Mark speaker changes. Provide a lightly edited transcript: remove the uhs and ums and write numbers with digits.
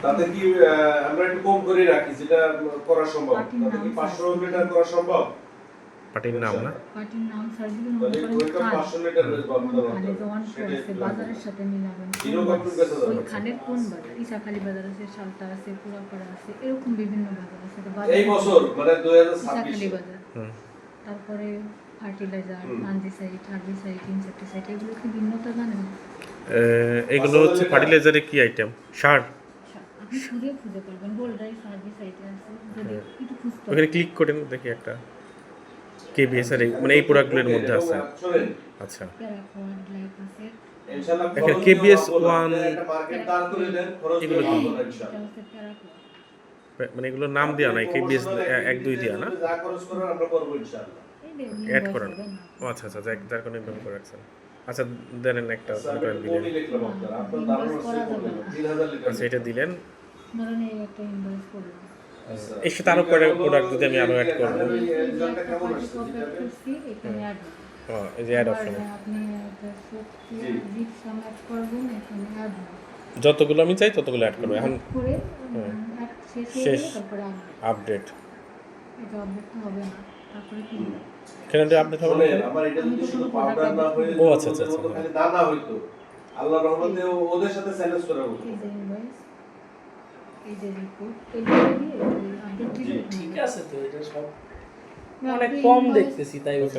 Speaker 1: তাতে কি আমরা একটু কম করে রাখি, যেটা করা সম্ভব। তাতে কি 500 লিটার করা সম্ভব?
Speaker 2: পার্টির নাম না,
Speaker 3: পার্টির নাম সার্ভিস
Speaker 1: তাহলে
Speaker 3: মনে
Speaker 1: ওই
Speaker 3: করেন
Speaker 1: কাপ 500 লিটার বেচবো
Speaker 3: কোন
Speaker 1: আপনার
Speaker 3: খানে
Speaker 1: অন্তত।
Speaker 3: দোকান
Speaker 1: সেটাই
Speaker 3: করছে বাজারের সাথে মিলাবেন
Speaker 1: জিরো কন্ট্রোল বেচা
Speaker 3: ওই
Speaker 1: যাবে।
Speaker 3: খানের কোন বাজার, ইসাখালী বাজার আছে, সালতা আছে, পুরাপাড়া আছে, এরকম বিভিন্ন বাজার আছে। তো
Speaker 1: এই বছর মানে 2026
Speaker 3: ইসাখালী বাজার,
Speaker 2: হুম।
Speaker 3: তারপরে ফার্টিলাইজার, ফাঙ্গিসাইড, হার্বিসাইড, ইনসেক্টিসাইড, এগুলো কি ভিন্নতা জানেন?
Speaker 2: এগুলো হচ্ছে ফার্টিলাইজারে কি আইটেম, সার।
Speaker 3: আপনি খুঁজে খুঁজে করবেন, গোল্ডাই হার্বিসাইড আছে, যদি একটু খুঁজতে
Speaker 2: ওখানে ক্লিক করেন দেখি একটা কেবিএস এর মানে এই প্রোডাক্টগুলোর মধ্যে আছে। আচ্ছা,
Speaker 3: প্যারাকোয়াড, গ্লাইকোসেট,
Speaker 1: ইনশাআল্লাহ
Speaker 2: এখানে KBS 1
Speaker 1: একটা মার্কেট দাঁড় করে দেন, খরচ
Speaker 2: এগুলো
Speaker 1: করে
Speaker 2: কি?
Speaker 1: ভাববো না
Speaker 3: এটা
Speaker 1: ইনশাআল্লাহ।
Speaker 3: হচ্ছে প্যারাকোয়াড।
Speaker 2: মানে এগুলোর নাম দেওয়া নাই, কেবিএস 1 2 দেওয়া না,
Speaker 1: যা খরচ করার আমরা করব ইনশাআল্লাহ।
Speaker 2: অ্যাড করেন। ও আচ্ছা আচ্ছা, যার কারণে এভাবে করে রাখছেন। আচ্ছা দেন একটা করেন দিলেন।
Speaker 1: কোটি লিখলাম আপনার আপনার দারুণ আছে 3000 লিটার।
Speaker 2: আচ্ছা এটা দিলেন।
Speaker 3: ধরেন এই একটা ইনভয়েস করলাম,
Speaker 2: এর সাথে আরো কয়টা প্রোডাক্ট যদি আমি আরো অ্যাড করব।
Speaker 1: এই রেজাল্টটা কেমন আসছে
Speaker 3: এখানে অ্যাড হবে।
Speaker 2: হ্যাঁ, এই যে অ্যাড অপশন,
Speaker 3: আপনি একটা সত্যি জিপসাম অ্যাড করবেন, এখানে অ্যাড হবে।
Speaker 2: যতগুলো আমি চাই ততগুলো অ্যাড করব। এখন
Speaker 3: করে অ্যাড শেষ হয়ে
Speaker 2: শেষ।
Speaker 3: গেলে তারপরে
Speaker 2: আপডেট,
Speaker 3: এটা আপডেট হবে না, তারপরে কি
Speaker 2: কেন আপডেট হবে না?
Speaker 1: শোনেন, আমার এটা যদি শুধু পাউডার না হয়ে
Speaker 2: ও আচ্ছা আচ্ছা
Speaker 1: ওদের মতো
Speaker 2: আচ্ছা,
Speaker 1: খালি দানা হইতো, আল্লাহর রহমতে ওদের সাথে চ্যালেঞ্জ করা হতো।
Speaker 3: এই যে ইনভয়েস, এই যে রিপোর্ট, এগুলো দিয়ে আপডেট দিলে
Speaker 4: ঠিক আছে, তো এটা সব অনেক কম দেখতেছি, তাই বলছি।